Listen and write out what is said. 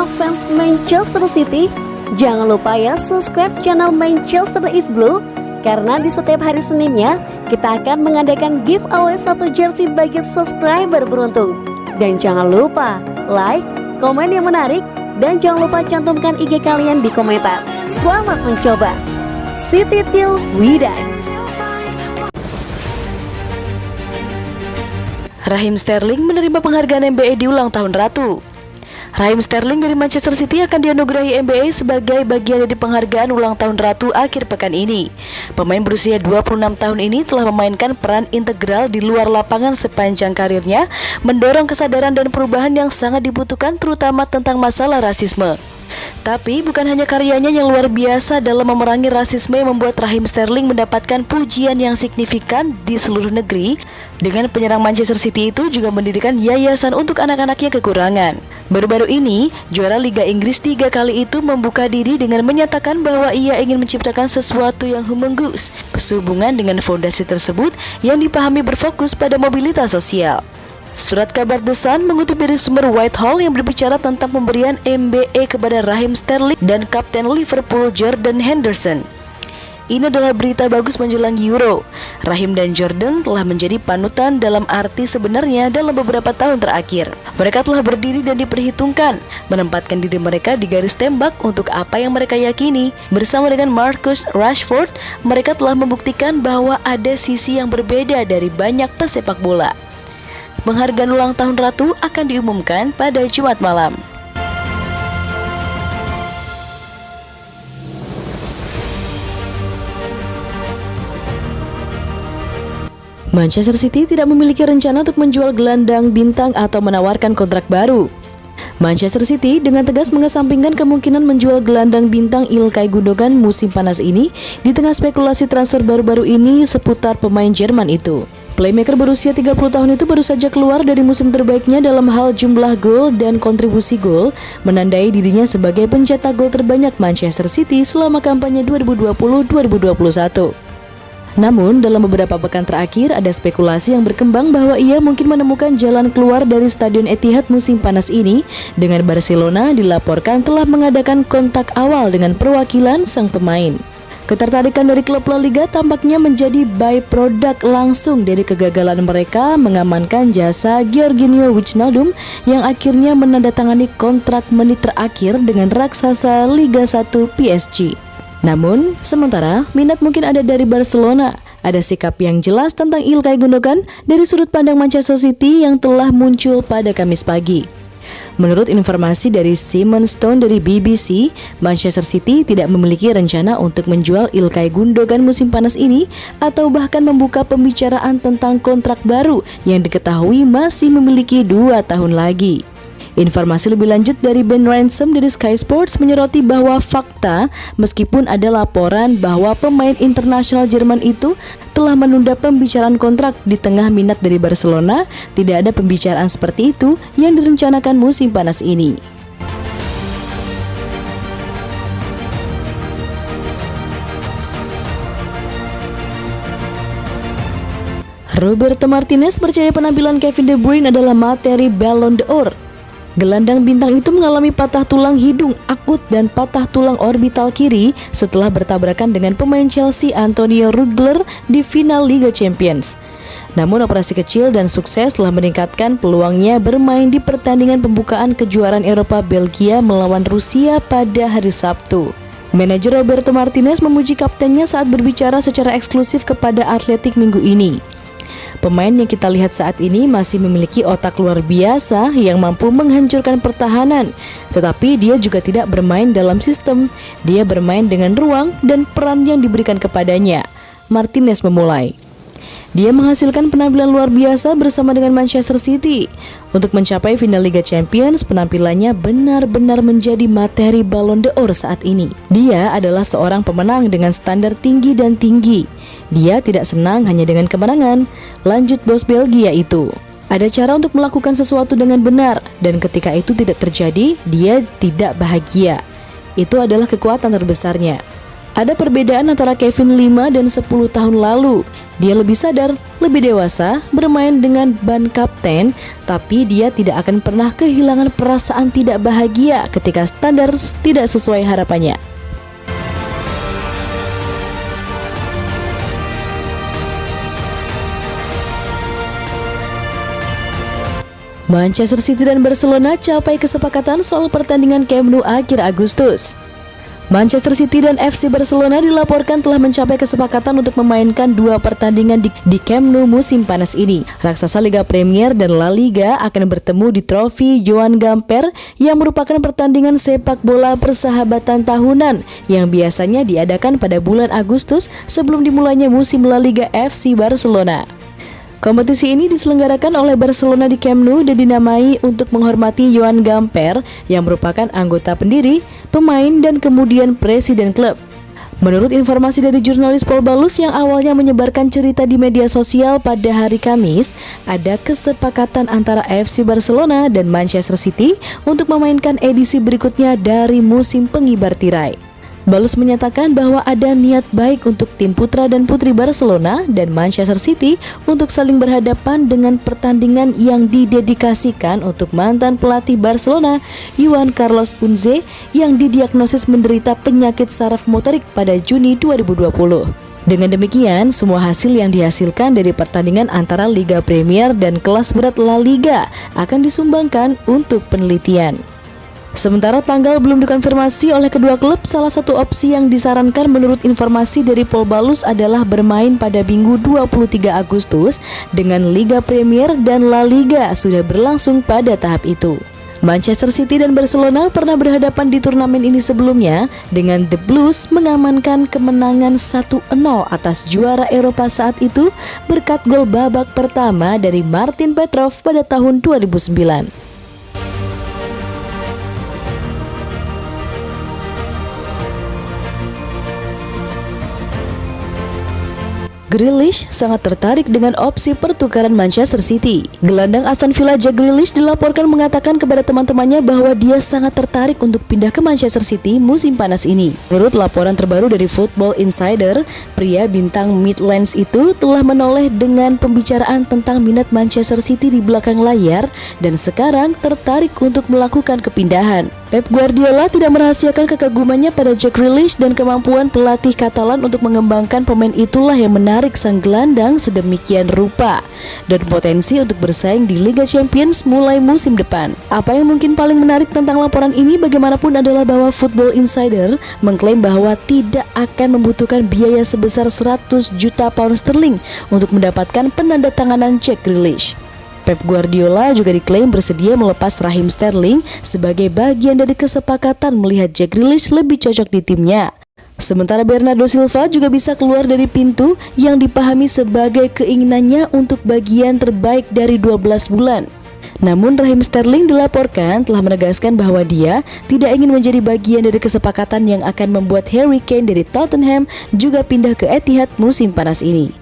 semua fans Manchester City, jangan lupa ya subscribe channel Manchester is Blue, karena di setiap hari Seninnya kita akan mengadakan giveaway 1 jersey bagi subscriber beruntung. Dan jangan lupa like, komen yang menarik, dan jangan lupa cantumkan IG kalian di komentar. Selamat mencoba. City till we die. Raheem Sterling menerima penghargaan NBA di ulang tahun Ratu. Raheem Sterling dari Manchester City akan dianugerahi NBA sebagai bagian dari penghargaan ulang tahun Ratu akhir pekan ini. Pemain berusia 26 tahun ini telah memainkan peran integral di luar lapangan sepanjang karirnya, mendorong kesadaran dan perubahan yang sangat dibutuhkan terutama tentang masalah rasisme. Tapi bukan hanya karyanya yang luar biasa dalam memerangi rasisme yang membuat Raheem Sterling mendapatkan pujian yang signifikan di seluruh negeri. Dengan penyerang Manchester City itu juga mendirikan yayasan untuk anak-anaknya kekurangan. Baru-baru ini, juara Liga Inggris 3 kali itu membuka diri dengan menyatakan bahwa ia ingin menciptakan sesuatu yang humongous sehubungan dengan fondasi tersebut yang dipahami berfokus pada mobilitas sosial. Surat kabar The Sun mengutip dari sumber Whitehall yang berbicara tentang pemberian NBA kepada Raheem Sterling dan Kapten Liverpool Jordan Henderson. Ini adalah berita bagus menjelang Euro. Raheem dan Jordan telah menjadi panutan dalam arti sebenarnya dalam beberapa tahun terakhir. Mereka telah berdiri dan diperhitungkan, menempatkan diri mereka di garis tembak untuk apa yang mereka yakini. Bersama dengan Marcus Rashford, mereka telah membuktikan bahwa ada sisi yang berbeda dari banyak pesepak bola. Penghargaan ulang tahun Ratu akan diumumkan pada Jumat malam. Manchester City tidak memiliki rencana untuk menjual gelandang bintang atau menawarkan kontrak baru. Manchester City dengan tegas mengesampingkan kemungkinan menjual gelandang bintang Ilkay Gundogan musim panas ini di tengah spekulasi transfer baru-baru ini seputar pemain Jerman itu. Playmaker berusia 30 tahun itu baru saja keluar dari musim terbaiknya dalam hal jumlah gol dan kontribusi gol, menandai dirinya sebagai pencetak gol terbanyak Manchester City selama kampanye 2020-2021. Namun, dalam beberapa pekan terakhir ada spekulasi yang berkembang bahwa ia mungkin menemukan jalan keluar dari Stadion Etihad musim panas ini, dengan Barcelona dilaporkan telah mengadakan kontak awal dengan perwakilan sang pemain. Ketertarikan dari klub La Liga tampaknya menjadi byproduct langsung dari kegagalan mereka mengamankan jasa Georginio Wijnaldum yang akhirnya menandatangani kontrak menit terakhir dengan raksasa Liga 1 PSG. Namun, sementara minat mungkin ada dari Barcelona. Ada sikap yang jelas tentang Ilkay Gundogan dari sudut pandang Manchester City yang telah muncul pada Kamis pagi. Menurut informasi dari Simon Stone dari BBC, Manchester City tidak memiliki rencana untuk menjual Ilkay Gundogan musim panas ini atau bahkan membuka pembicaraan tentang kontrak baru yang diketahui masih memiliki 2 tahun lagi. Informasi lebih lanjut dari Ben Ransom dari Sky Sports menyoroti bahwa fakta meskipun ada laporan bahwa pemain internasional Jerman itu telah menunda pembicaraan kontrak di tengah minat dari Barcelona, tidak ada pembicaraan seperti itu yang direncanakan musim panas ini. Roberto Martinez percaya penampilan Kevin De Bruyne adalah materi Ballon d'Or. Gelandang bintang itu mengalami patah tulang hidung akut dan patah tulang orbital kiri setelah bertabrakan dengan pemain Chelsea Antonio Rudiger di final Liga Champions. Namun operasi kecil dan sukses telah meningkatkan peluangnya bermain di pertandingan pembukaan kejuaraan Eropa Belgia melawan Rusia pada hari Sabtu. Manajer Roberto Martinez memuji kaptennya saat berbicara secara eksklusif kepada Atletik minggu ini. Pemain yang kita lihat saat ini masih memiliki otak luar biasa yang mampu menghancurkan pertahanan, tetapi dia juga tidak bermain dalam sistem. Dia bermain dengan ruang dan peran yang diberikan kepadanya. Martinez memulai. Dia menghasilkan penampilan luar biasa bersama dengan Manchester City. Untuk mencapai final Liga Champions, penampilannya benar-benar menjadi materi Ballon d'Or saat ini. Dia adalah seorang pemenang dengan standar tinggi dan tinggi. Dia tidak senang hanya dengan kemenangan, lanjut bos Belgia itu. Ada cara untuk melakukan sesuatu dengan benar, dan ketika itu tidak terjadi, dia tidak bahagia. Itu adalah kekuatan terbesarnya. Ada perbedaan antara Kevin 5 dan 10 tahun lalu. Dia lebih sadar, lebih dewasa, bermain dengan ban kapten, tapi dia tidak akan pernah kehilangan perasaan tidak bahagia ketika standar tidak sesuai harapannya. Manchester City dan Barcelona capai kesepakatan soal pertandingan Camp Nou akhir Agustus. Manchester City dan FC Barcelona dilaporkan telah mencapai kesepakatan untuk memainkan 2 pertandingan di Camp Nou musim panas ini. Raksasa Liga Premier dan La Liga akan bertemu di trofi Joan Gamper yang merupakan pertandingan sepak bola persahabatan tahunan yang biasanya diadakan pada bulan Agustus sebelum dimulainya musim La Liga FC Barcelona. Kompetisi ini diselenggarakan oleh Barcelona di Camp Nou dan dinamai untuk menghormati Joan Gamper yang merupakan anggota pendiri, pemain, dan kemudian presiden klub. Menurut informasi dari jurnalis Paul Balus yang awalnya menyebarkan cerita di media sosial pada hari Kamis, ada kesepakatan antara FC Barcelona dan Manchester City untuk memainkan edisi berikutnya dari musim pengibar tirai. Balus menyatakan bahwa ada niat baik untuk tim putra dan putri Barcelona dan Manchester City untuk saling berhadapan dengan pertandingan yang didedikasikan untuk mantan pelatih Barcelona, Joan Carlos Unze, yang didiagnosis menderita penyakit saraf motorik pada Juni 2020. Dengan demikian, semua hasil yang dihasilkan dari pertandingan antara Liga Premier dan kelas berat La Liga akan disumbangkan untuk penelitian. Sementara tanggal belum dikonfirmasi oleh kedua klub, salah satu opsi yang disarankan menurut informasi dari Paul Balus adalah bermain pada Minggu 23 Agustus dengan Liga Premier dan La Liga sudah berlangsung pada tahap itu. Manchester City dan Barcelona pernah berhadapan di turnamen ini sebelumnya dengan The Blues mengamankan kemenangan 1-0 atas juara Eropa saat itu berkat gol babak pertama dari Martin Petrov pada tahun 2009. Grealish sangat tertarik dengan opsi pertukaran Manchester City. Gelandang Aston Villa Jack Grealish dilaporkan mengatakan kepada teman-temannya bahwa dia sangat tertarik untuk pindah ke Manchester City musim panas ini. Menurut laporan terbaru dari Football Insider, pria bintang Midlands itu telah menoleh dengan pembicaraan tentang minat Manchester City di belakang layar dan sekarang tertarik untuk melakukan kepindahan. Pep Guardiola tidak merahasiakan kekagumannya pada Jack Grealish dan kemampuan pelatih Katalan untuk mengembangkan pemain itulah yang menarik sang gelandang sedemikian rupa dan potensi untuk bersaing di Liga Champions mulai musim depan. Apa yang mungkin paling menarik tentang laporan ini bagaimanapun adalah bahwa Football Insider mengklaim bahwa tidak akan membutuhkan biaya sebesar 100 juta pound sterling untuk mendapatkan penandatanganan Jack Grealish. Pep Guardiola juga diklaim bersedia melepas Raheem Sterling sebagai bagian dari kesepakatan melihat Jack Grealish lebih cocok di timnya. Sementara Bernardo Silva juga bisa keluar dari pintu yang dipahami sebagai keinginannya untuk bagian terbaik dari 12 bulan. Namun Raheem Sterling dilaporkan telah menegaskan bahwa dia tidak ingin menjadi bagian dari kesepakatan yang akan membuat Harry Kane dari Tottenham juga pindah ke Etihad musim panas ini.